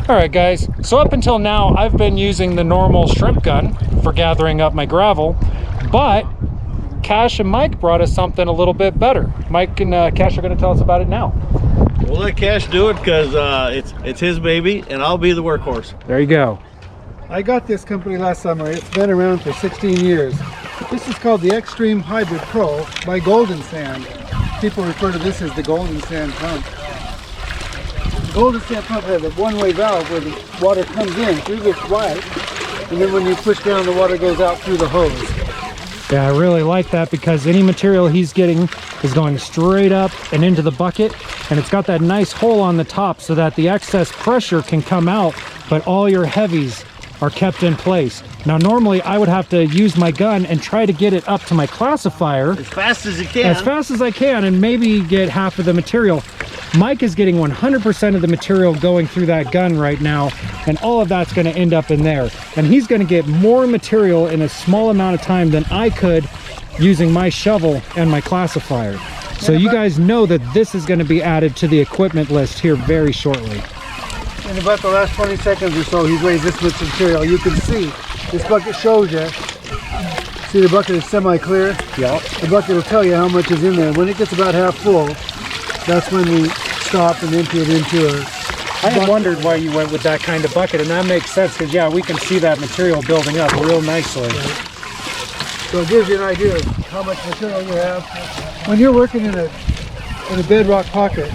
All right, guys, so up until now, I've been using the normal shrimp gun for gathering up my gravel, but Cash and Mike brought us something a little bit better. Mike and Cash are gonna tell us about it now. We'll let Cash do it because it's his baby, and I'll be the workhorse. There you go. I got this company last summer. It's been around for 16 years. This is called the Extreme Hybrid Pro by GoldNSand. People refer to this as the GoldNSand pump. The GoldNSand pump has a one-way valve where the water comes in through this pipe, and then when you push down, the water goes out through the hose. Yeah, I really like that because any material he's getting is going straight up and into the bucket, and it's got that nice hole on the top so that the excess pressure can come out, but all your heavies are kept in place. Now normally I would have to use my gun and try to get it up to my classifier As fast as you can. as fast as I can and maybe get half of the material. Mike is getting 100% of the material going through that gun right now, and all of that's going to end up in there, and he's going to get more material in a small amount of time than I could using my shovel and my classifier. So you guys know that this is going to be added to the equipment list here very shortly. In about the last 20 seconds or so, he's weighed this much material. You can see, this bucket shows you. See, the bucket is semi-clear? Yep. The bucket will tell you how much is in there. When it gets about half full, that's when we stop and empty it into a I had wondered why you went with that kind of bucket, and that makes sense because, yeah, we can see that material building up real nicely. So it gives you an idea of how much material you have. When you're working in a bedrock pocket,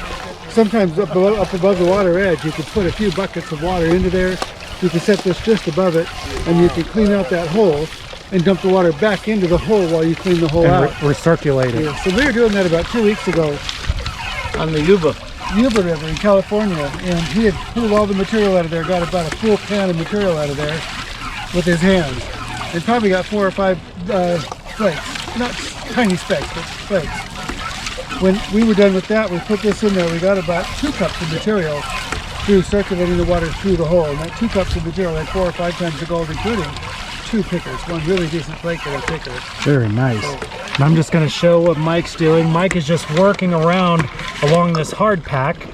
sometimes up above the water edge, you can put a few buckets of water into there. You can set this just above it, and you can clean out that hole and dump the water back into the hole while you clean the hole out. Recirculate it. Yeah, so we were doing that about 2 weeks ago On the Yuba. River in California, and he had pulled all the material out of there, got about a full pan of material out of there with his hands. And probably got 4 or 5 flakes, not tiny specks, but flakes. When we were done with that, we put this in there. We got about 2 cups of material through circulating the water through the hole. And that 2 cups of material had 4 or 5 times the gold, including 2 pickers, one really decent flake and a picker. Very nice. And I'm just going to show what Mike's doing. Mike is just working around along this hard pack.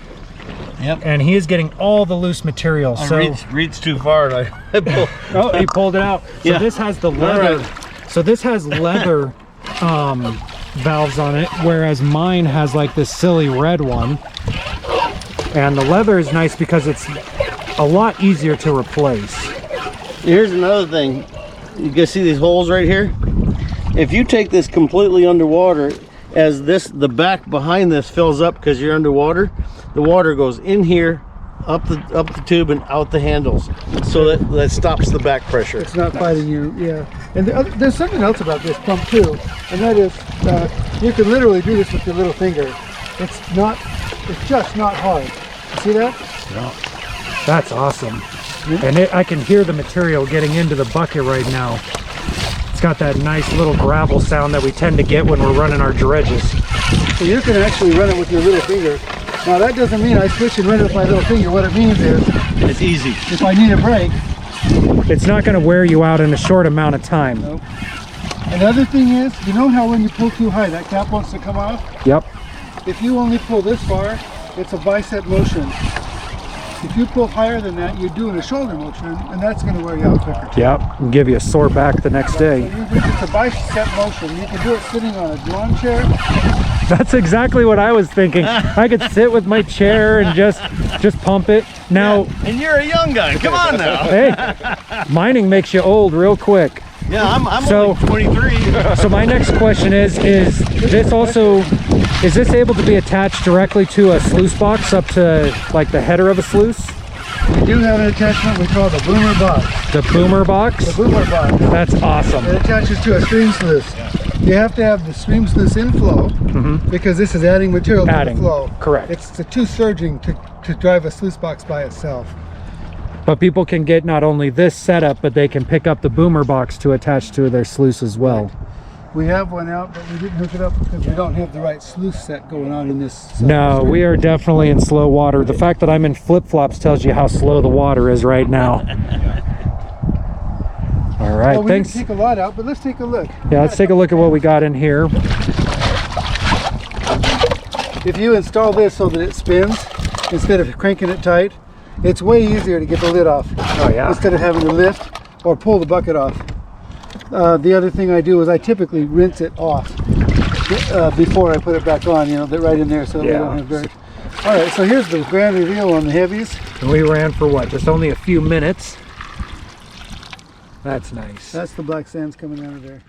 Yep. And he is getting all the loose material. I reached too far, and I pulled. Oh, he pulled it out. So Yeah. this has the leather. So this has leather valves on it, whereas mine has like this silly red one. And the leather is nice because it's a lot easier to replace. Here's another thing. You guys see these holes right here? If you take this completely underwater, as the back behind this fills up because you're underwater, the water goes in here, up the tube and out the handles, so that stops the back pressure. It's not fighting you, yeah. And there's something else about this pump too, and that is you can literally do this with your little finger. It's just not hard. You see that? Yeah. That's awesome. And I can hear the material getting into the bucket right now. It's got that nice little gravel sound that we tend to get when we're running our dredges. So you can actually run it with your little finger. Now that doesn't mean I switch and run it with my little finger. What it means is, It's easy. if I need a break. It's not going to wear you out in a short amount of time. Nope. Another thing is, you know how when you pull too high, that cap wants to come off? Yep. If you only pull this far, it's a bicep motion. If you pull higher than that, you're doing a shoulder motion, and that's going to wear you out quicker. Yep. And give you a sore back the next day. It's a bicep motion. You can do it sitting on a lawn chair. That's exactly what I was thinking. I could sit with my chair and just pump it. Now, Yeah, and you're a young guy. Come on now. hey, mining makes you old real quick. Yeah, I'm So- only 23. So my next question is this able to be attached directly to a sluice box up to like the header of a sluice? We do have an attachment we call the boomer box. The boomer box? The boomer box. That's awesome. It attaches to a stream sluice. You have to have the stream sluice inflow because this is adding material to the flow. Correct. It's too surging to drive a sluice box by itself. But people can get not only this setup, but they can pick up the boomer box to attach to their sluice as well. We have one out, but we didn't hook it up because we don't have the right sluice set going on in this. No, we are definitely in slow water. The fact that I'm in flip-flops tells you how slow the water is right now. All right, Well, we thanks. didn't take a lot out, but let's take a look. Yeah, let's take a look at what we got in here. If you install this so that it spins, instead of cranking it tight, It's way easier to get the lid off. Oh yeah. Instead of having to lift or pull the bucket off. The other thing I do is I typically rinse it off before I put it back on, you know, right in there so we don't have dirt. All right, so here's the grand reveal on the heavies. And we ran for what, just only a few minutes. That's nice. That's the black sands coming out of there.